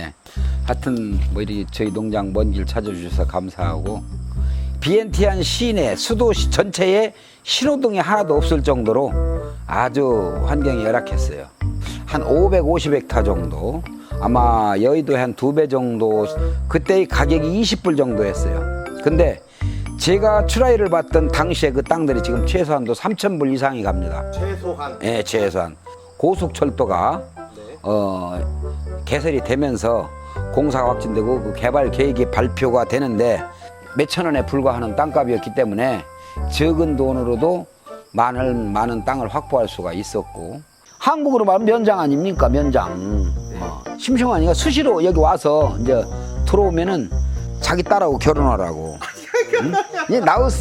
예. 하여튼 뭐 이렇게 저희 농장 먼 길 찾아주셔서 감사하고 비엔티안 시내 수도시 전체에 신호등이 하나도 없을 정도로 아주 환경이 열악했어요. 한 550헥타 정도, 아마 여의도에 한 2배 정도, 그때의 가격이 20불 정도 했어요. 근데 제가 트라이를 봤던 당시에 그 땅들이 지금 최소한도 3,000불 이상이 갑니다. 최소한. 예, 최소한. 고속철도가 개설이 되면서 공사가 확진되고 그 개발 계획이 발표가 되는데 몇천 원에 불과하는 땅값이었기 때문에 적은 돈으로도 많은 땅을 확보할 수가 있었고, 한국으로 말하면 면장 아닙니까? 면장. 심심하니까 수시로 여기 와서 이제 들어오면은 자기 딸하고 결혼하라고. 응?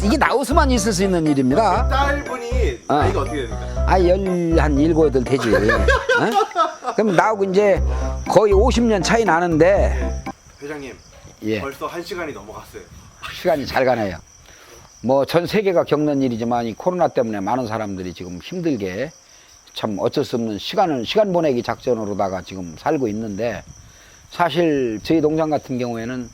이게 나우스만 있을 수 있는 일입니다. 딸분이 나이가 어떻게 됩니까? 한 7, 8 되지. 그럼 나하고 이제 거의 50년 차이 나는데, 회장님, 예, 벌써 1시간이 넘어갔어요. 시간이 잘 가네요. 뭐 전 세계가 겪는 일이지만 이 코로나 때문에 많은 사람들이 지금 힘들게 참 어쩔 수 없는 시간 보내기 작전으로다가 지금 살고 있는데, 사실 저희 농장 같은 경우에는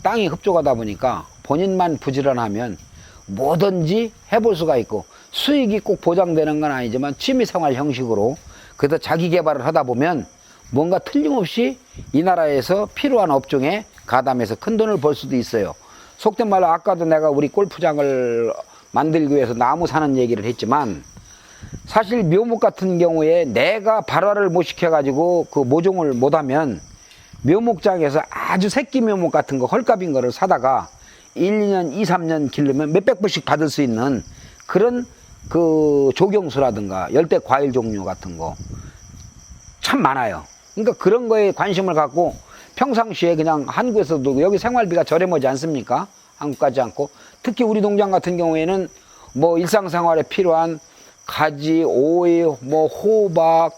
땅이 흡족하다 보니까 본인만 부지런하면 뭐든지 해볼 수가 있고, 수익이 꼭 보장되는 건 아니지만 취미생활 형식으로 그래서 자기 개발을 하다 보면 뭔가 틀림없이 이 나라에서 필요한 업종에 가담해서 큰 돈을 벌 수도 있어요. 속된 말로 아까도 내가 우리 골프장을 만들기 위해서 나무 사는 얘기를 했지만, 사실 묘목 같은 경우에 내가 발화를 못 시켜가지고 그 모종을 못하면 묘목장에서 아주 새끼 묘목 같은 거 헐값인 거를 사다가 1, 2년, 2, 3년 기르면 몇백 불씩 받을 수 있는 그런 그 조경수라든가 열대 과일 종류 같은 거 참 많아요. 그러니까 그런 거에 관심을 갖고 평상시에 그냥 한국에서도 여기 생활비가 저렴하지 않습니까? 한국 가지 않고. 특히 우리 농장 같은 경우에는 뭐 일상생활에 필요한 가지, 오이, 뭐 호박,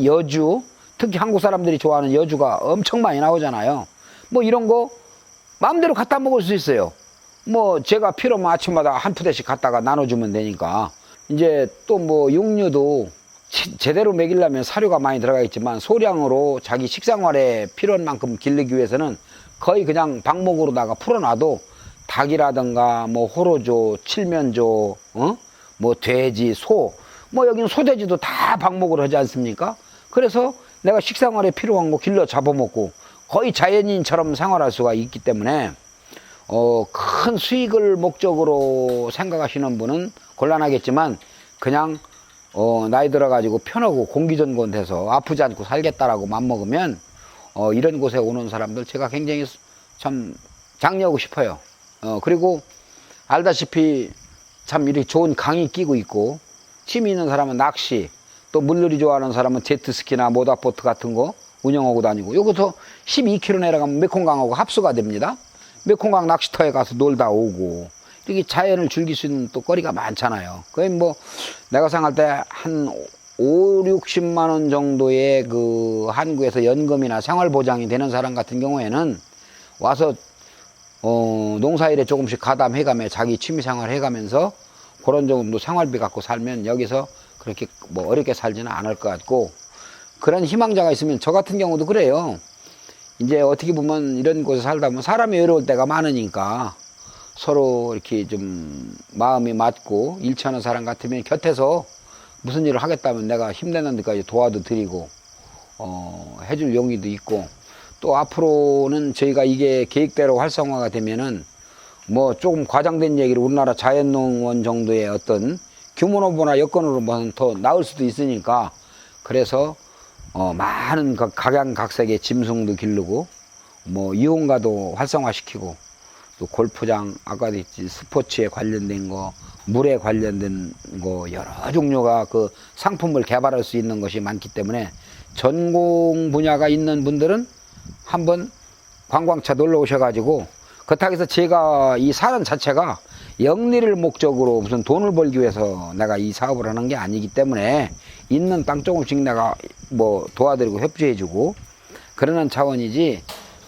여주, 특히 한국 사람들이 좋아하는 여주가 엄청 많이 나오잖아요. 뭐 이런 거 마음대로 갖다 먹을 수 있어요. 뭐 제가 필요하면 아침마다 한 푸대씩 갖다가 나눠주면 되니까. 이제 또 뭐 육류도 제대로 먹이려면 사료가 많이 들어가겠지만 소량으로 자기 식생활에 필요한 만큼 기르기 위해서는 거의 그냥 방목으로다가 풀어놔도 닭이라든가 뭐 호로조, 칠면조, 뭐 돼지, 소, 뭐 여기는 소돼지도 다 방목으로 하지 않습니까? 그래서 내가 식생활에 필요한 거 길러 잡아먹고 거의 자연인처럼 생활할 수가 있기 때문에 큰 수익을 목적으로 생각하시는 분은 곤란하겠지만, 그냥 나이 들어가지고 편하고 공기전곤 돼서 아프지 않고 살겠다라고 맘먹으면 이런 곳에 오는 사람들 제가 굉장히 참 장려하고 싶어요. 그리고 알다시피 참 이렇게 좋은 강이 끼고 있고, 취미 있는 사람은 낚시, 또 물놀이 좋아하는 사람은 제트스키나 모터보트 같은 거 운영하고 다니고, 여기서 12km 내려가면 메콩강하고 합수가 됩니다. 메콩강 낚시터에 가서 놀다 오고, 이렇게 자연을 즐길 수 있는 또 거리가 많잖아요. 거의 뭐 내가 생각할 때 한 5, 60만 원 정도의 그 한국에서 연금이나 생활보장이 되는 사람 같은 경우에는 와서 농사일에 조금씩 가담해가며 자기 취미생활 해가면서 그런 정도 생활비 갖고 살면 여기서 그렇게 뭐 어렵게 살지는 않을 것 같고, 그런 희망자가 있으면 저 같은 경우도 그래요. 이제 어떻게 보면 이런 곳에 살다 보면 사람이 외로울 때가 많으니까 서로 이렇게 좀 마음이 맞고 일치하는 사람 같으면 곁에서 무슨 일을 하겠다면 내가 힘내는 데까지 도와도 드리고 해줄 용의도 있고, 또 앞으로는 저희가 이게 계획대로 활성화가 되면은 뭐 조금 과장된 얘기를 우리나라 자연농원 정도의 어떤 규모로보나 여건으로 더 나을 수도 있으니까, 그래서 많은 각양각색의 짐승도 기르고 뭐 이용가도 활성화시키고, 또 골프장, 아까도 했지, 스포츠에 관련된 거, 물에 관련된 거, 여러 종류가 그 상품을 개발할 수 있는 것이 많기 때문에 전공 분야가 있는 분들은 한번 관광차 놀러 오셔가지고, 그렇다고 해서 제가 이 사람 자체가 영리를 목적으로 무슨 돈을 벌기 위해서 내가 이 사업을 하는 게 아니기 때문에 있는 땅 조금씩 내가 뭐 도와드리고 협조해주고 그러는 차원이지,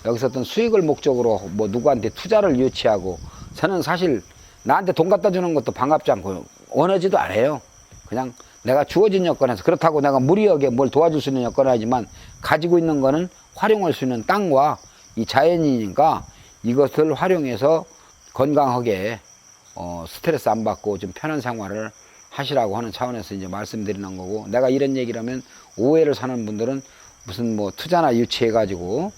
여기서 어떤 수익을 목적으로 뭐 누구한테 투자를 유치하고, 저는 사실 나한테 돈 갖다 주는 것도 반갑지 않고 원하지도 않아요. 그냥 내가 주어진 여건에서, 그렇다고 내가 무리하게 뭘 도와줄 수 있는 여건은 아니지만 가지고 있는 거는 활용할 수 있는 땅과 이 자연이니까 이것을 활용해서 건강하게 스트레스 안 받고 좀 편한 생활을 하시라고 하는 차원에서 이제 말씀드리는 거고, 내가 이런 얘기를 하면 오해를 사는 분들은 무슨 뭐 투자나 유치해 가지고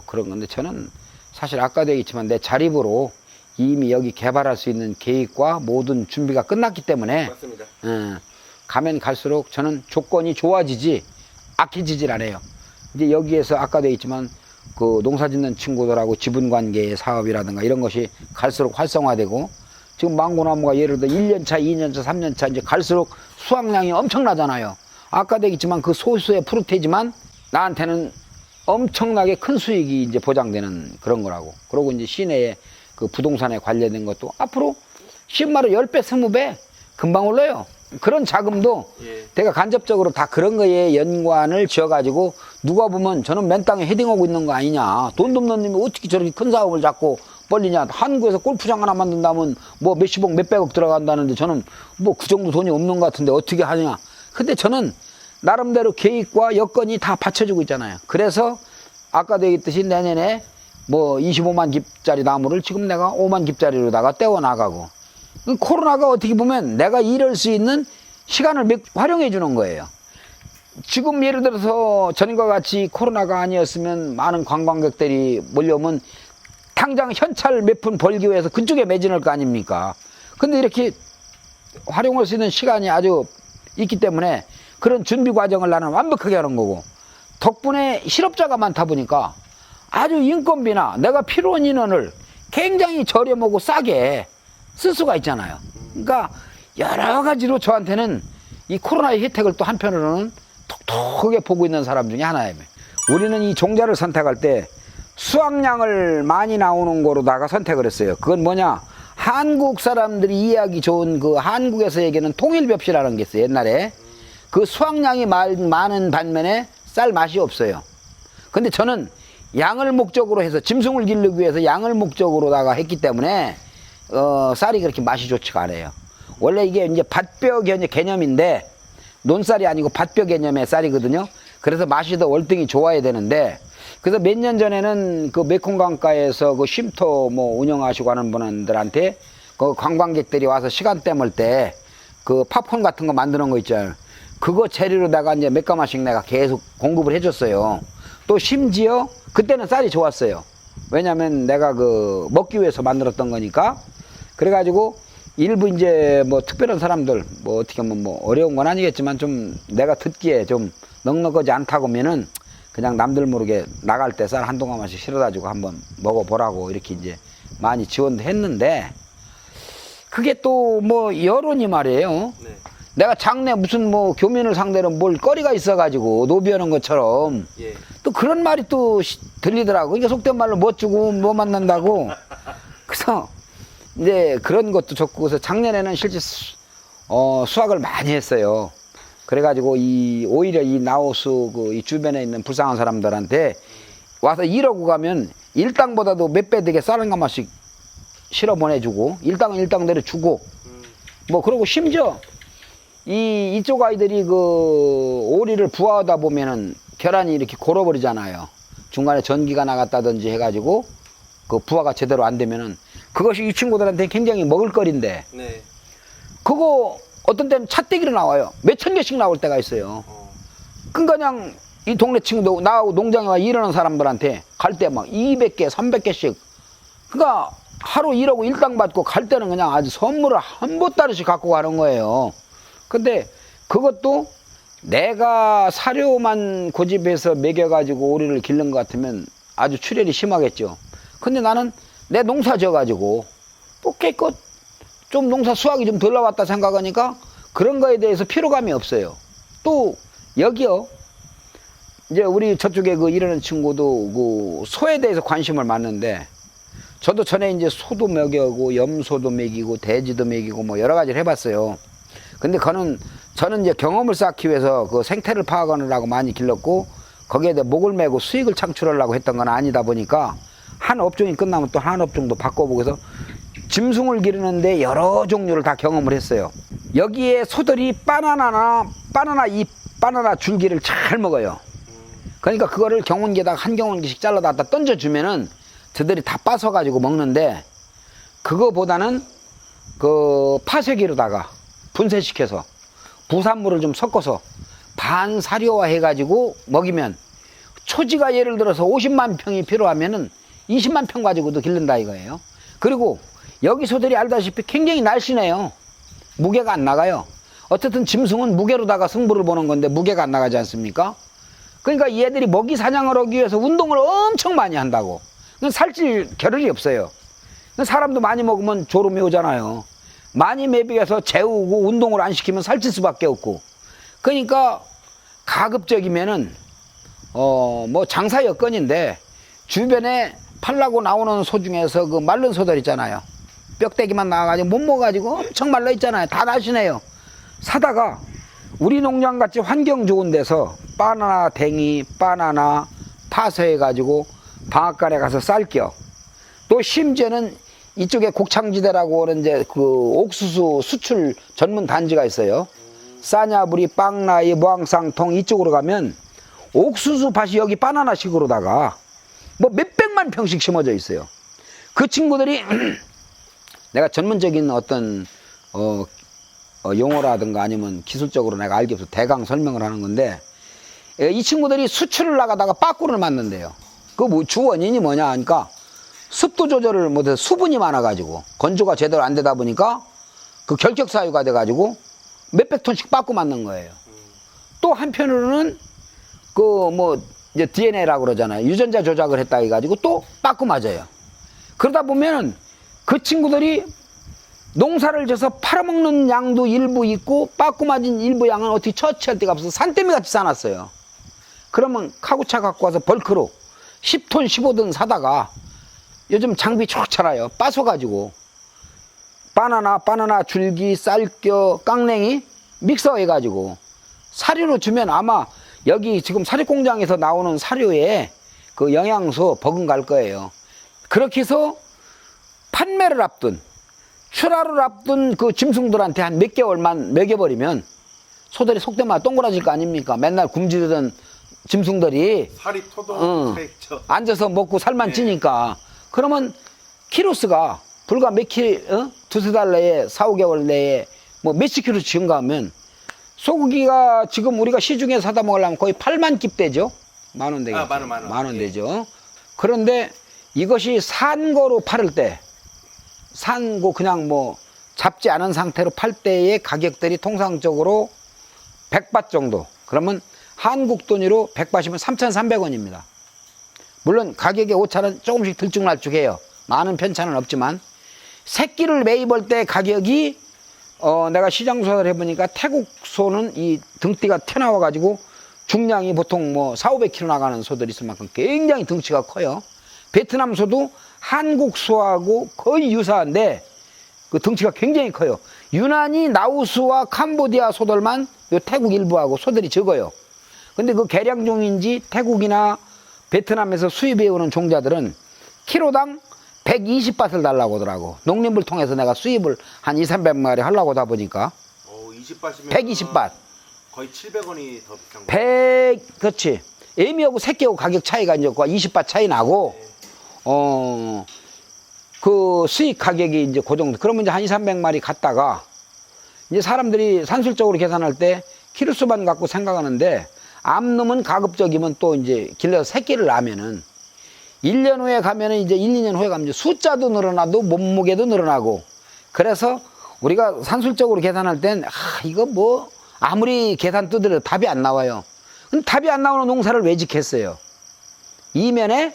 그런 건데, 저는 사실 아까도 얘기했지만 내 자립으로 이미 여기 개발할 수 있는 계획과 모든 준비가 끝났기 때문에 맞습니다. 가면 갈수록 저는 조건이 좋아지지 악해지질 않아요. 이제 여기에서 아까도 얘기했지만 그 농사 짓는 친구들하고 지분관계의 사업이라든가 이런 것이 갈수록 활성화되고, 지금 망고나무가 예를 들어 1년차, 2년차, 3년차 이제 갈수록 수확량이 엄청나잖아요. 아까도 얘기했지만 그 소수의 프루테지만 나한테는 엄청나게 큰 수익이 이제 보장되는 그런 거라고. 그리고 이제 시내에 그 부동산에 관련된 것도 앞으로 10만원 10배, 20배 금방 올라요. 그런 자금도 예. 내가 간접적으로 다 그런 거에 연관을 지어가지고, 누가 보면 저는 맨 땅에 헤딩하고 있는 거 아니냐, 돈도 없는 놈이 어떻게 저렇게 큰 사업을 잡고 벌리냐, 한국에서 골프장 하나 만든다면 뭐 몇십억 몇백억 들어간다는데 저는 뭐 그 정도 돈이 없는 것 같은데 어떻게 하냐. 근데 저는 나름대로 계획과 여건이 다 받쳐주고 있잖아요. 그래서 아까도 얘기했듯이 내년에 뭐 25만 깁짜리 나무를 지금 내가 5만 깁짜리로다가 떼어나가고, 코로나가 어떻게 보면 내가 이럴 수 있는 시간을 활용해 주는 거예요. 지금 예를 들어서 전과 같이 코로나가 아니었으면 많은 관광객들이 몰려오면 당장 현찰 몇 푼 벌기 위해서 그쪽에 매진할 거 아닙니까? 근데 이렇게 활용할 수 있는 시간이 아주 있기 때문에 그런 준비 과정을 나는 완벽하게 하는 거고, 덕분에 실업자가 많다 보니까 아주 인건비나 내가 필요한 인원을 굉장히 저렴하고 싸게 쓸 수가 있잖아요. 그러니까 여러 가지로 저한테는 이 코로나의 혜택을 또 한편으로는 톡톡하게 보고 있는 사람 중에 하나예요. 우리는 이 종자를 선택할 때 수확량을 많이 나오는 거로다가 선택을 했어요. 그건 뭐냐, 한국 사람들이 이해하기 좋은 그 한국에서 얘기하는 통일벽시라는 게 있어요. 옛날에 그 수확량이 많은 반면에 쌀 맛이 없어요. 근데 저는 양을 목적으로 해서 짐승을 기르기 위해서 양을 목적으로다가 했기 때문에 쌀이 그렇게 맛이 좋지가 않아요. 원래 이게 이제 밭벼 개념인데 논쌀이 아니고 밭벼 개념의 쌀이거든요. 그래서 맛이 더 월등히 좋아야 되는데, 그래서 몇 년 전에는 그 메콩강가에서 그 쉼터 뭐 운영하시고 하는 분들한테 그 관광객들이 와서 시간 때물 때 그 팝콘 같은 거 만드는 거 있잖아요. 그거 재료로다가 이제 몇 가마씩 내가 계속 공급을 해줬어요. 또 심지어 그때는 쌀이 좋았어요. 왜냐면 내가 그 먹기 위해서 만들었던 거니까. 그래가지고 일부 이제 뭐 특별한 사람들 뭐 어떻게 하면 뭐 어려운 건 아니겠지만 좀 내가 듣기에 좀 넉넉하지 않다고 하면은 그냥 남들 모르게 나갈 때 쌀 한 동가마씩 실어다 주고 한번 먹어보라고 이렇게 이제 많이 지원도 했는데, 그게 또 뭐 여론이 말이에요. 네. 내가 장래 무슨 뭐 교민을 상대로 뭘 거리가 있어가지고 노비하는 것처럼 예. 또 그런 말이 또 들리더라고. 이게 속된 말로 뭐 주고 뭐 만난다고. 그래서 이제 그런 것도 좋고, 그래서 작년에는 실제 수확을 많이 했어요. 그래가지고 오히려 이 나우스 이 주변에 있는 불쌍한 사람들한테 와서 일하고 가면 일당보다도 몇 배 되게 쌀 한 가마씩 실어 보내주고, 일당은 일당대로 주고, 뭐 그러고 심지어 이쪽 아이들이 그 오리를 부화하다 보면은 계란이 이렇게 골어버리잖아요. 중간에 전기가 나갔다든지 해가지고 그 부화가 제대로 안 되면은 그것이 이 친구들한테 굉장히 먹을거리인데, 네. 그거 어떤 때는 차떼기로 나와요. 몇천 개씩 나올 때가 있어요. 그러니까 그냥 이 동네 친구도 나하고 농장에 와 일하는 사람들한테 갈 때 막 200개, 300개씩. 그러니까 하루 일하고 일당 받고 갈 때는 그냥 아주 선물을 한 보따리씩 갖고 가는 거예요. 근데 그것도 내가 사료만 고집해서 먹여가지고 오리를 기른 것 같으면 아주 출혈이 심하겠죠. 근데 나는 내 농사 져가지고 뭐 깨끗 좀 농사 수확이 좀 덜 나왔다 생각하니까 그런 거에 대해서 피로감이 없어요. 또 여기요, 이제 우리 저쪽에 그 일하는 친구도 그 소에 대해서 관심을 많는데, 저도 전에 이제 소도 먹이고 염소도 먹이고 돼지도 먹이고 뭐 여러 가지를 해봤어요. 근데 저는 이제 경험을 쌓기 위해서 그 생태를 파악하느라고 많이 길렀고, 거기에 대해 목을 메고 수익을 창출하려고 했던 건 아니다 보니까 한 업종이 끝나면 또 한 업종도 바꿔보고 해서 짐승을 기르는데 여러 종류를 다 경험을 했어요. 여기에 소들이 바나나 줄기를 잘 먹어요. 그러니까 그거를 경운기에다가 한 경운기씩 잘라다 갖다 던져주면은 저들이 다 빻아가지고 먹는데, 그거보다는 그 파쇄기로다가 분쇄시켜서 부산물을 좀 섞어서 반사료화 해가지고 먹이면, 초지가 예를 들어서 50만 평이 필요하면은 20만 평 가지고도 기른다 이거예요. 그리고 여기 소들이 알다시피 굉장히 날씬해요. 무게가 안 나가요. 어쨌든 짐승은 무게로다가 승부를 보는 건데 무게가 안 나가지 않습니까? 그러니까 얘들이 먹이 사냥을 하기 위해서 운동을 엄청 많이 한다고. 살찔 겨를이 없어요. 사람도 많이 먹으면 졸음이 오잖아요. 많이 먹여서 재우고 운동을 안 시키면 살찔 수밖에 없고. 그러니까 가급적이면은 뭐 장사 여건인데 주변에 팔라고 나오는 소 중에서 그 마른 소들 있잖아요. 뼈대기만 나와가지고 못 먹어가지고 엄청 말라 있잖아요. 다 날씬해요. 사다가 우리 농장같이 환경 좋은 데서 바나나 댕이, 바나나 파쇄해가지고 방앗간에 가서 쌀겨. 또 심지어는 이쪽에 곡창지대라고 하는 이제 그 옥수수 수출 전문 단지가 있어요. 싸냐부리, 빵나이, 무항상통 이쪽으로 가면 옥수수 밭이 여기 바나나식으로다가 뭐 몇백만 평씩 심어져 있어요. 그 친구들이 내가 전문적인 어떤 용어라든가 아니면 기술적으로 내가 알기 없어 대강 설명을 하는 건데, 이 친구들이 수출을 나가다가 빠꾸를 맞는데요. 그 뭐 주 원인이 뭐냐 하니까 습도 조절을 못해서 수분이 많아가지고 건조가 제대로 안 되다 보니까 그 결격사유가 돼가지고 몇백 톤씩 빠꾸 맞는 거예요. 또 한편으로는 그 뭐 이제 DNA라고 그러잖아요. 유전자 조작을 했다 해가지고 또 빠꾸 맞아요. 그러다 보면 그 친구들이 농사를 져서 팔아먹는 양도 일부 있고 빠꾸 맞은 일부 양은 어떻게 처치할 데가 없어서 산더미 같이 싸놨어요. 그러면 카구차 갖고 와서 벌크로 10톤 15톤 사다가 요즘 장비 좋잖아요. 빠서가지고 바나나 줄기, 쌀겨, 깡냉이 믹서 해가지고 사료로 주면 아마 여기 지금 사료공장에서 나오는 사료에 그 영양소 버금갈 거예요. 그렇게 해서 판매를 앞둔, 출하를 앞둔 그 짐승들한테 한 몇 개월만 먹여버리면 소들이 속된 말 동그라질 거 아닙니까? 맨날 굶주리던 짐승들이 살이 토동 있죠. 앉아서 먹고 살만 찌니까. 그러면 키로수가 불과 몇 킬로, 두세 달 내에 4, 5개월 내에 뭐 몇십 킬로 증가하면 소고기가 지금 우리가 시중에 사다 먹으려면 거의 8만 깁 되죠. 만 원 되겠죠. 만 원. 되죠. 그런데 이것이 산거로 팔을 때, 산고 그냥 뭐 잡지 않은 상태로 팔 때의 가격들이 통상적으로 100밭 정도. 그러면 한국 돈으로 100밭이면 3,300원입니다. 물론 가격의 오차는 조금씩 들쭉날쭉해요. 많은 편차는 없지만 새끼를 매입할 때 가격이 내가 시장 조사를 해보니까 태국 소는 이 등띠가 튀어나와 가지고 중량이 보통 뭐 400~500kg 나가는 소들이 있을 만큼 굉장히 덩치가 커요. 베트남 소도 한국 소하고 거의 유사한데 그 덩치가 굉장히 커요. 유난히 라오스와 캄보디아 소들만 요 태국 일부하고 소들이 적어요. 근데 그 개량종인지 태국이나 베트남에서 수입해 오는 종자들은 키로당 120밭을 달라고 하더라고. 농림부를 통해서 내가 수입을 한 200~300마리 하려고 하다 보니까 20밭이면 120밭. 거의 700원이 더 비싼 거. 그렇지. 애미하고 새끼하고 가격 차이가 이제 20밭 차이 나고, 그 수익 가격이 이제 그 정도. 그러면 이제 한 200~300마리 갔다가 이제 사람들이 산술적으로 계산할 때 키로수만 갖고 생각하는데, 암놈은 가급적이면 또 이제 길러서 새끼를 낳으면은 1년 후에 가면은 이제 1, 2년 후에 가면 이제 숫자도 늘어나도 몸무게도 늘어나고, 그래서 우리가 산술적으로 계산할 땐 이거 뭐 아무리 계산 두드려도 답이 안 나와요. 근데 답이 안 나오는 농사를 왜 짓겠어요? 이면에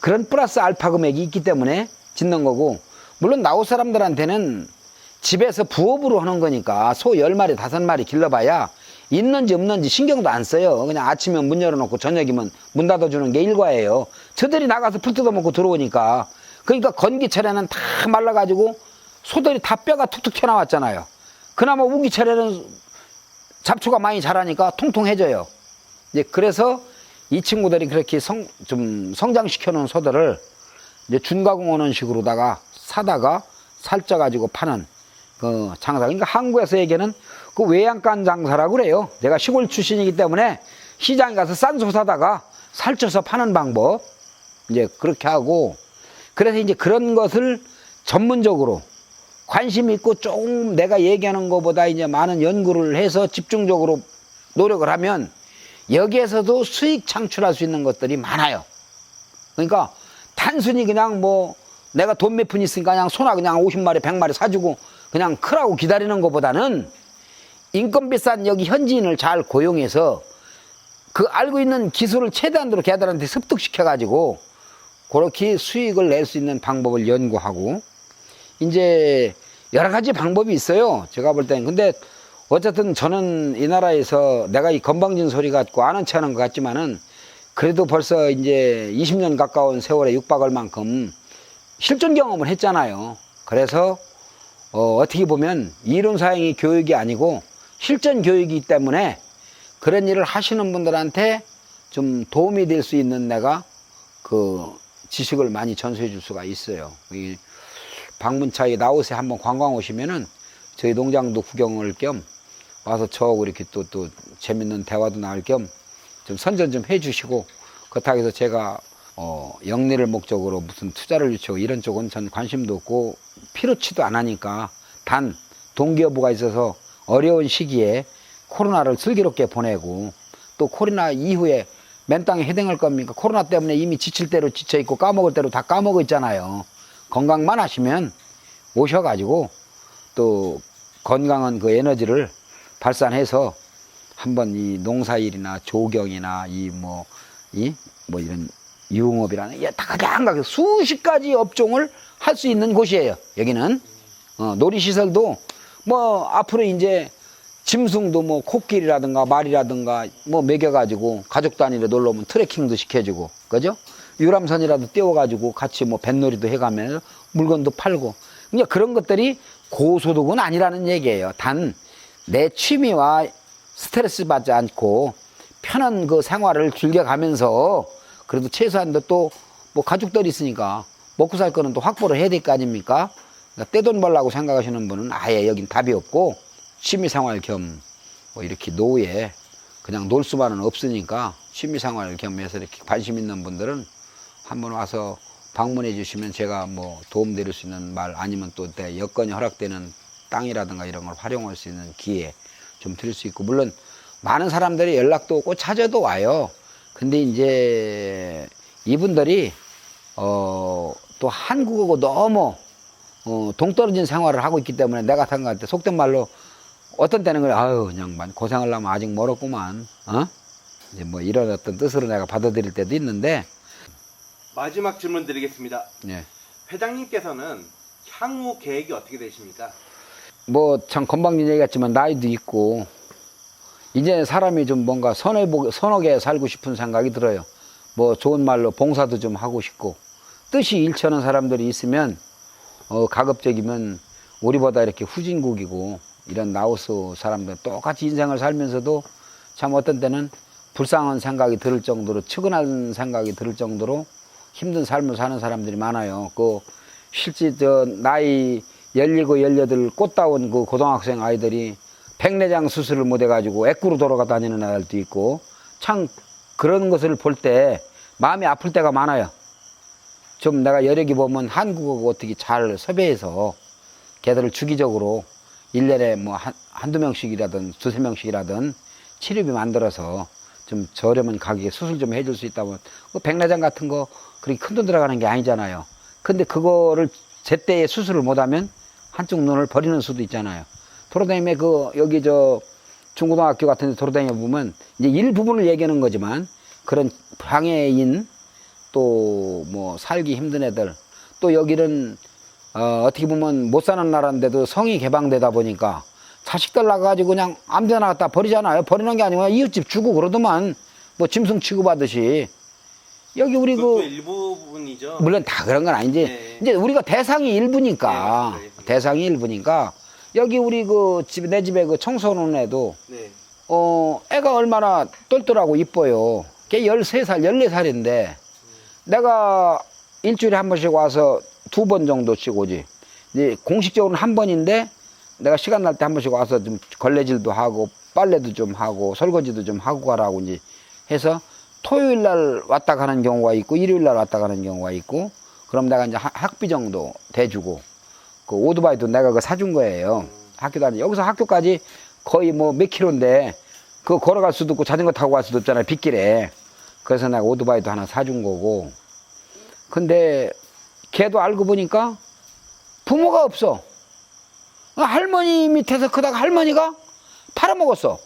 그런 플러스 알파 금액이 있기 때문에 짓는 거고, 물론 나우 사람들한테는 집에서 부업으로 하는 거니까 소 10마리, 5마리 길러봐야 있는지 없는지 신경도 안 써요. 그냥 아침에 문 열어놓고 저녁이면 문 닫아주는 게 일과예요. 저들이 나가서 풀 뜯어먹고 들어오니까. 그러니까 건기철에는 다 말라가지고 소들이 다 뼈가 툭툭 튀어나왔잖아요. 그나마 우기철에는 잡초가 많이 자라니까 통통해져요. 이제 그래서 이 친구들이 그렇게 좀 성장시켜 놓은 소들을 이제 준가공하는 식으로다가 사다가 살쪄가지고 파는 그 장사. 그러니까 한국에서 얘기하는 그 외양간 장사라고 그래요. 내가 시골 출신이기 때문에 시장에 가서 싼 소 사다가 살쪄서 파는 방법 이제 그렇게 하고, 그래서 이제 그런 것을 전문적으로 관심 있고 조금 내가 얘기하는 것보다 이제 많은 연구를 해서 집중적으로 노력을 하면 여기에서도 수익 창출할 수 있는 것들이 많아요. 그러니까 단순히 그냥 뭐 내가 돈 몇 푼 있으니까 그냥 소나 그냥 50마리 100마리 사주고 그냥 크라고 기다리는 것보다는 인건 비싼 여기 현지인을 잘 고용해서 그 알고 있는 기술을 최대한으로 걔들한테 습득시켜 가지고 그렇게 수익을 낼 수 있는 방법을 연구하고, 이제 여러 가지 방법이 있어요. 제가 볼 때는. 근데 어쨌든 저는 이 나라에서 내가 이 건방진 소리 같고 아는 체 하는 것 같지만은 그래도 벌써 이제 20년 가까운 세월에 육박할 만큼 실존 경험을 했잖아요. 그래서 어떻게 보면 이론 사행이 교육이 아니고 실전 교육이기 때문에 그런 일을 하시는 분들한테 좀 도움이 될 수 있는 내가 그 지식을 많이 전수해 줄 수가 있어요. 이 방문차에 나오세 한번 관광 오시면은 저희 농장도 구경을 겸 와서 저하고 이렇게 또 재밌는 대화도 나눌 겸 좀 선전 좀 해 주시고, 그렇다고 해서 제가 영리를 목적으로 무슨 투자를 유치하고 이런 쪽은 전 관심도 없고 필요치도 안 하니까, 단 동기여부가 있어서 어려운 시기에 코로나를 슬기롭게 보내고, 또 코로나 이후에 맨 땅에 해당할 겁니까? 코로나 때문에 이미 지칠 대로 지쳐 있고 까먹을 대로 다 까먹어 있잖아요. 건강만 하시면 오셔가지고 또 건강한 그 에너지를 발산해서 한번 이 농사일이나 조경이나 이런 유흥업이라는 다양하게 수십 가지 업종을 할 수 있는 곳이에요. 여기는 놀이시설도 뭐 앞으로 이제 짐승도 뭐 코끼리라든가 말이라든가 뭐 먹여가지고 가족 단위로 놀러 오면 트레킹도 시켜주고, 그죠? 유람선이라도 띄워가지고 같이 뭐 뱃놀이도 해가면서 물건도 팔고, 그러니까 그런 것들이 고소득은 아니라는 얘기예요. 단 내 취미와 스트레스 받지 않고 편한 그 생활을 즐겨가면서 그래도 최소한도 또 뭐 가족들이 있으니까 먹고 살 거는 또 확보를 해야 될 거 아닙니까? 그러니까 떼돈 벌라고 생각하시는 분은 아예 여긴 답이 없고, 취미생활 겸 뭐 이렇게 노후에 그냥 놀 수만은 없으니까 취미생활 겸해서 이렇게 관심 있는 분들은 한번 와서 방문해 주시면 제가 뭐 도움드릴 수 있는 말, 아니면 또 내 여건이 허락되는 땅이라든가 이런 걸 활용할 수 있는 기회 좀 드릴 수 있고, 물론 많은 사람들이 연락도 오고 찾아도 와요. 근데 이제 이분들이 또 한국하고 너무 동떨어진 생활을 하고 있기 때문에 내가 생각할 때 속된 말로 어떤 때는 그래, 아유 그냥 고생하려면 아직 멀었구만, 이제 뭐 이런 어떤 뜻으로 내가 받아들일 때도 있는데. 마지막 질문 드리겠습니다. 네. 회장님께서는 향후 계획이 어떻게 되십니까? 뭐 참 건방진 얘기 같지만 나이도 있고 이제 사람이 좀 뭔가 선하게 살고 싶은 생각이 들어요. 뭐 좋은 말로 봉사도 좀 하고 싶고, 뜻이 일치하는 사람들이 있으면 가급적이면 우리보다 이렇게 후진국이고 이런 라오스 사람들 똑같이 인생을 살면서도 참 어떤 때는 불쌍한 생각이 들 정도로, 측은한 생각이 들 정도로 힘든 삶을 사는 사람들이 많아요. 그 실제 저 나이 17, 18 꽃다운 그 고등학생 아이들이 백내장 수술을 못 해가지고 애꾸로 돌아가 다니는 아이들도 있고, 참 그런 것을 볼 때 마음이 아플 때가 많아요. 좀 내가 여력이 보면 한국어 어떻게 잘 섭외해서 걔들을 주기적으로 1년에 뭐 한두 명씩이라든 두세 명씩이라든 치료비 만들어서 좀 저렴한 가격에 수술 좀 해줄 수 있다면, 그 백내장 같은 거 그렇게 큰 돈 들어가는 게 아니잖아요. 근데 그거를 제때에 수술을 못하면 한쪽 눈을 버리는 수도 있잖아요. 도로다니며 여기 중고등학교 같은 데 도로다니며 보면 이제 일부분을 얘기하는 거지만, 그런 장애인 또 뭐 살기 힘든 애들, 또 여기는 어떻게 보면 못 사는 나라인데도 성이 개방되다 보니까 자식들 나가가지고 그냥 아무데나 갖다 버리잖아요. 버리는 게 아니고 이웃집 주고 그러더만, 뭐 짐승 취급하듯이. 여기 우리 그것도 일부분이죠. 물론 다 그런 건 아니지. 네. 이제 우리가 대상이 일부니까. 네, 대상이 일부니까. 여기 우리 내 집에 그 청소하는 애도, 네. 애가 얼마나 똘똘하고 이뻐요. 걔 13살, 14살인데, 내가 일주일에 한 번씩 와서 2번 정도씩 오지. 이제 공식적으로는 한 번인데, 내가 시간 날 때 한 번씩 와서 좀 걸레질도 하고, 빨래도 좀 하고, 설거지도 좀 하고 가라고 이제 해서 토요일 날 왔다 가는 경우가 있고 일요일 날 왔다 가는 경우가 있고 그럼 내가 이제 학비 정도 대주고 그 오토바이도 내가 그 사준 거예요. 학교 다니 여기서 학교까지 거의 뭐 몇 킬로인데 그거 걸어갈 수도 없고 자전거 타고 갈 수도 없잖아요. 빗길에. 그래서 내가 오토바이도 하나 사준 거고. 근데 걔도 알고 보니까 부모가 없어. 할머니 밑에서 크다가 할머니가 팔아먹었어.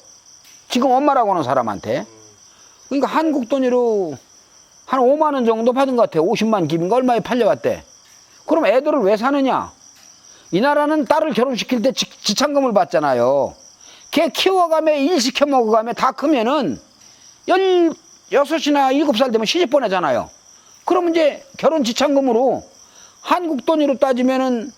지금 엄마라고 하는 사람한테. 그러니까 한국 돈으로 한 5만 원 정도 받은 것 같아. 50만 김인가 얼마에 팔려왔대. 그럼 애들을 왜 사느냐? 이 나라는 딸을 결혼시킬 때 지참금을 받잖아요. 걔 키워가며 일 시켜 먹어가며 다 크면은 16이나 7살 되면 시집 보내잖아요. 그러면 이제 결혼 지참금으로 한국 돈으로 따지면은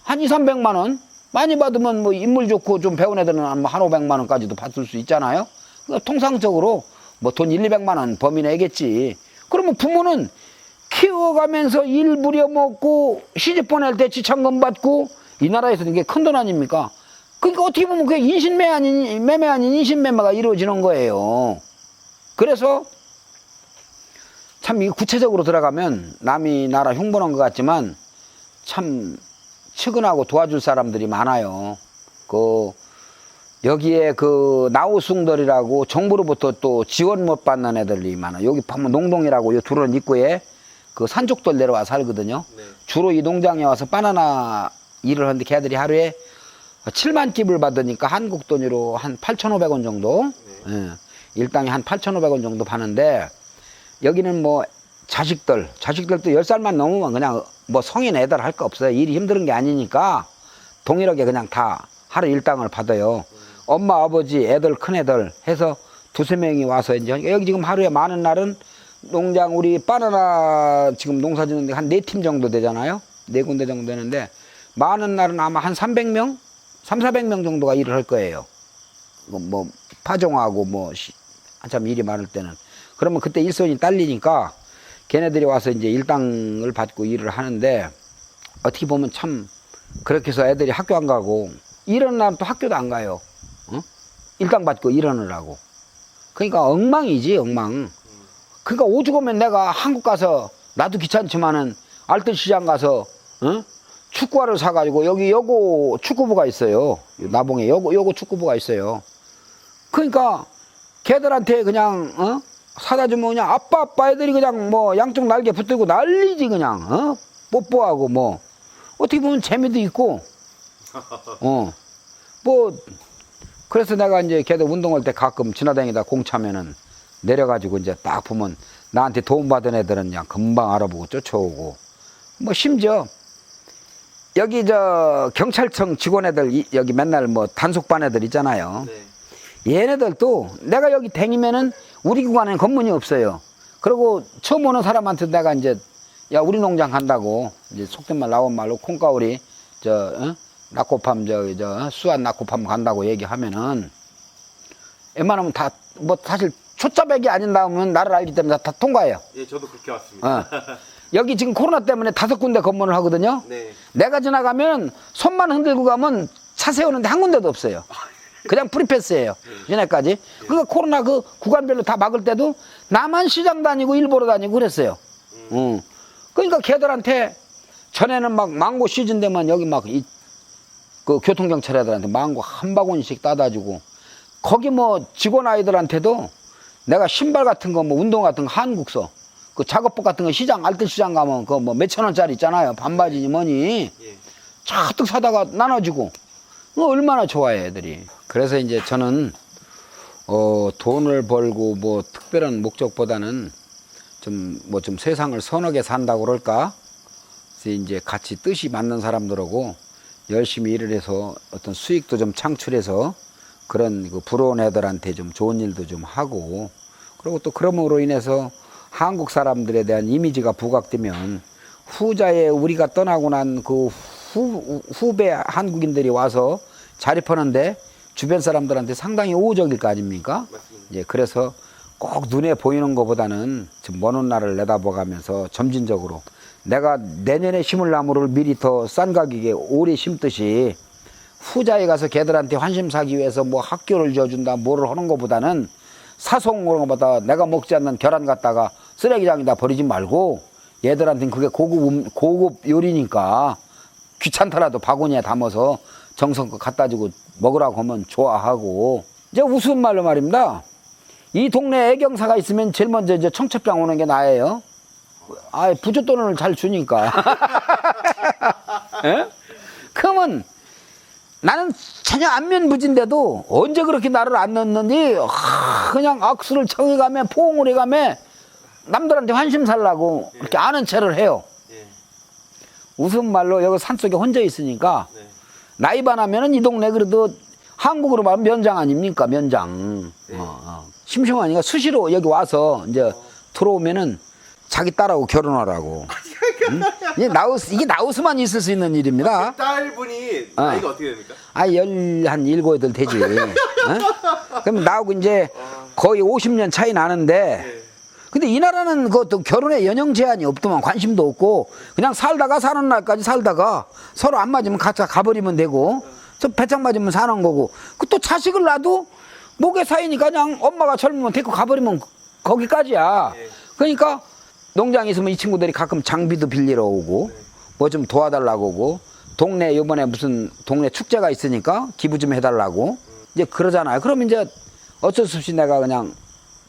한 2, 300만 원 많이 받으면 뭐 인물 좋고 좀 배운 애들은 한 500만 원까지도 받을 수 있잖아요. 그러니까 통상적으로 뭐 돈 1, 200만 원 범위 내겠지. 그러면 부모는 키워가면서 일 부려먹고 시집 보낼 때 지참금 받고 이 나라에서는 이게 큰 돈 아닙니까? 그러니까 어떻게 보면 그게 매매 아닌 인신매매가 이루어지는 거예요. 그래서 참 이게 구체적으로 들어가면 남이 나라 흉보는 것 같지만 참 측은하고 도와줄 사람들이 많아요. 여기에 나우승들이라고 정부로부터 또 지원 못 받는 애들이 많아. 여기 보면 농동이라고 요 두른 입구에 그 산족들 내려와 살거든요. 네. 주로 이 농장에 와서 바나나 일을 하는데 걔들이 하루에 7만 깁을 받으니까 한국 돈으로 한 8,500원 정도. 네. 예, 일당에 한 8,500원 정도 받는데 여기는 뭐 자식들도 10살만 넘으면 그냥 뭐 성인 애들 할 거 없어요. 일이 힘든 게 아니니까 동일하게 그냥 다 하루 일당을 받아요. 엄마, 아버지, 애들, 큰애들 해서 두세 명이 와서 이제 여기 지금 하루에 많은 날은 농장 우리 바나나 지금 농사 짓는데 한 4팀 정도 되잖아요. 4군데 정도 되는데 많은 날은 아마 한 300명? 400명 정도가 일을 할 거예요. 뭐 파종하고 뭐 한참 일이 많을 때는. 그러면 그때 일손이 딸리니까 걔네들이 와서 이제 일당을 받고 일을 하는데 어떻게 보면 참 그렇게 해서 애들이 학교 안 가고 이런 날은 또 학교도 안 가요. 어? 일당 받고 일하느라고. 그러니까 엉망이지 엉망. 그러니까 오죽 오면 내가 한국 가서 나도 귀찮지만은 알뜰시장 가서 축구화를 사가지고 여기 여고 축구부가 있어요. 나봉에 여고 축구부가 있어요. 그러니까 걔들한테 그냥 사다 주면 그냥 아빠 애들이 그냥 뭐 양쪽 날개 붙들고 난리지 그냥 뽀뽀하고 뭐 어떻게 보면 재미도 있고 뭐 그래서 내가 이제 걔들 운동할 때 가끔 지나다니다 공 차면은 내려가지고 이제 딱 보면 나한테 도움받은 애들은 그냥 금방 알아보고 쫓아오고 뭐 심지어 여기 경찰청 직원 애들 여기 맨날 뭐 단속반 애들 있잖아요. 네. 얘네들도 내가 여기 다니면은 우리 구간에는 검문이 없어요. 그리고 처음 오는 사람한테 내가 이제 야 우리 농장 간다고 이제 속된 말 나온 말로 콩가오리 낙고팜 수완 낙고팜 간다고 얘기하면은 웬만하면 다 뭐 사실 초짜백이 아닌 다음은 나를 알기 때문에 다 통과해요. 예, 저도 그렇게 왔습니다. 여기 지금 코로나 때문에 5군데 검문을 하거든요. 네. 내가 지나가면 손만 흔들고 가면 차 세우는데 한 군데도 없어요. 그냥 프리패스예요. 얘네까지. 그러니까 코로나 그 구간별로 다 막을 때도 나만 시장 다니고 일보러 다니고 그랬어요. 그러니까 걔들한테 전에는 막 망고 시즌 되면 여기 막 그 교통경찰 애들한테 망고 한 바구니씩 따다 주고 거기 뭐 직원 아이들한테도 내가 신발 같은 거 뭐 운동 같은 거 한국서 그 작업복 같은 거 시장 알뜰시장 가면 그 뭐 몇천 원짜리 있잖아요. 반바지니 뭐니 잔뜩 사다가 나눠주고 얼마나 좋아해 애들이. 그래서 이제 저는 돈을 벌고 뭐 특별한 목적보다는 좀 세상을 선하게 산다고 그럴까. 그래서 이제 같이 뜻이 맞는 사람들하고 열심히 일을 해서 어떤 수익도 좀 창출해서 그런 그 부러운 애들한테 좀 좋은 일도 좀 하고 그리고 또 그럼으로 인해서 한국 사람들에 대한 이미지가 부각되면 후자에 우리가 떠나고 난 그 후배 한국인들이 와서 자립하는데 주변 사람들한테 상당히 우호적일 거 아닙니까? 예, 그래서 꼭 눈에 보이는 것보다는 좀 먼 날을 내다보가면서 점진적으로 내가 내년에 심을 나무를 미리 더 싼 가격에 오래 심듯이 후자에 가서 걔들한테 환심 사기 위해서 뭐 학교를 지어준다 뭐를 하는 것보다는 사송 그런 것보다 내가 먹지 않는 계란 갖다가 쓰레기장에다 버리지 말고 얘들한테는 그게 고급 요리니까 귀찮더라도 바구니에 담아서 정성껏 갖다 주고 먹으라고 하면 좋아하고. 이제 우스운 말로 말입니다. 이 동네에 애경사가 있으면 제일 먼저 이제 청첩장 오는 게 나예요. 아, 부잣돈을 잘 주니까. 예? 그러면 나는 전혀 안면부진데도 언제 그렇게 나를 안 넣는지 그냥 악수를 청해가며 포옹을 해가며 남들한테 환심 살라고 그렇게 아는 체를 해요. 예. 우스운 말로 여기 산속에 혼자 있으니까 네. 나이 반하면은 이 동네 그래도 한국으로 말하면 면장 아닙니까? 면장. 네. 심심하니까 수시로 여기 와서 이제 들어오면은 자기 딸하고 결혼하라고. 응? 이게 나우스만 있을 수 있는 일입니다. 딸분이 나이가 어떻게 됩니까? 아, 한 7, 8 되지. 어? 그럼 나하고 이제 거의 50년 차이 나는데, 네. 근데 이 나라는 그것도 결혼에 연령 제한이 없더만 관심도 없고, 그냥 살다가 사는 날까지 살다가 서로 안 맞으면 같이 가버리면 되고, 저 배짱 맞으면 사는 거고, 그 또 자식을 낳아도 목에 사이니까 그냥 엄마가 젊으면 데리고 가버리면 거기까지야. 네. 그러니까 농장에 있으면 이 친구들이 가끔 장비도 빌리러 오고, 뭐 좀 도와달라고 오고, 동네 요번에 무슨 동네 축제가 있으니까 기부 좀 해달라고 이제 그러잖아요. 그럼 이제 어쩔 수 없이 내가 그냥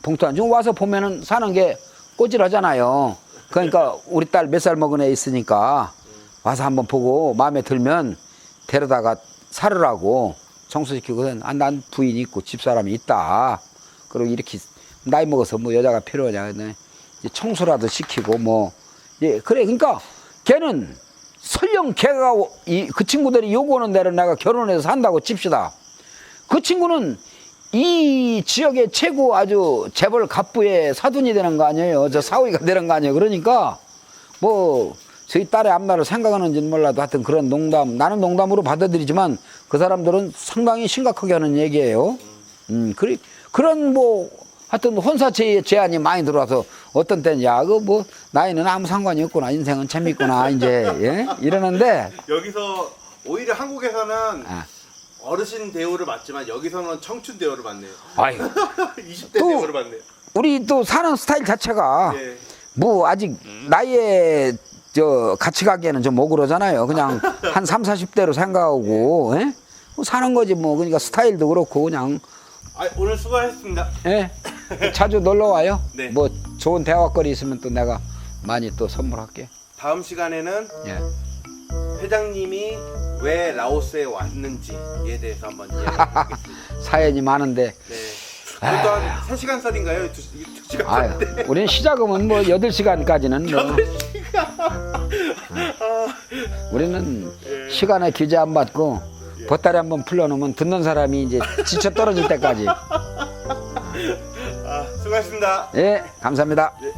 봉투 안 주고 와서 보면은 사는 게 꼬질하잖아요. 그러니까 우리 딸 몇 살 먹은 애 있으니까 와서 한번 보고 마음에 들면 데려다가 살으라고 청소시키고선 난 부인이 있고 집사람이 있다. 그리고 이렇게 나이 먹어서 뭐 여자가 필요하냐. 이제 청소라도 시키고 뭐 예, 그래. 그러니까 걔는 설령 걔가 그 친구들이 요구하는 대로 내가 결혼해서 산다고 칩시다. 그 친구는 이 지역의 최고 아주 재벌 갑부의 사돈이 되는 거 아니에요. 저 사위가 되는 거 아니에요. 그러니까 뭐 저희 딸의 앞날을 생각하는지는 몰라도 하여튼 그런 농담, 나는 농담으로 받아들이지만 그 사람들은 상당히 심각하게 하는 얘기예요. 그런 뭐 하여튼 혼사체 제한이 많이 들어와서 어떤 때는 야, 그 뭐 나이는 아무 상관이 없구나, 인생은 재밌구나 이제 예? 이러는데 여기서 오히려 한국에서는 아. 어르신 대우를 받지만 여기서는 청춘 대우를 받네요. 아유, 20대 또- 대우를 받네요. 우리 또 사는 스타일 자체가 예. 뭐 아직 나이에 저 같이 가기에는 좀 오그러잖아요. 그냥 한 3, 40대로 생각하고 예? 뭐 사는 거지 뭐. 그러니까 스타일도 그렇고 그냥 오늘 수고하셨습니다. 예? 자주 놀러 와요. 네. 뭐 좋은 대화거리 있으면 또 내가 많이 또 선물할게. 다음 시간에는 예. 회장님이 왜 라오스에 왔는지에 대해서 한번 이야기해보겠습니다. 사연이 많은데 네. 그것도 한 3시간 썰인가요? 2시간 아유, 썰인데. 우리는 시작하면 뭐 8시간까지는 뭐 우리는 예. 시간에 규제 안 받고 보따리 한번 풀려놓으면 듣는 사람이 이제 지쳐 떨어질 때까지. 수고하셨습니다. 예, 감사합니다. 예.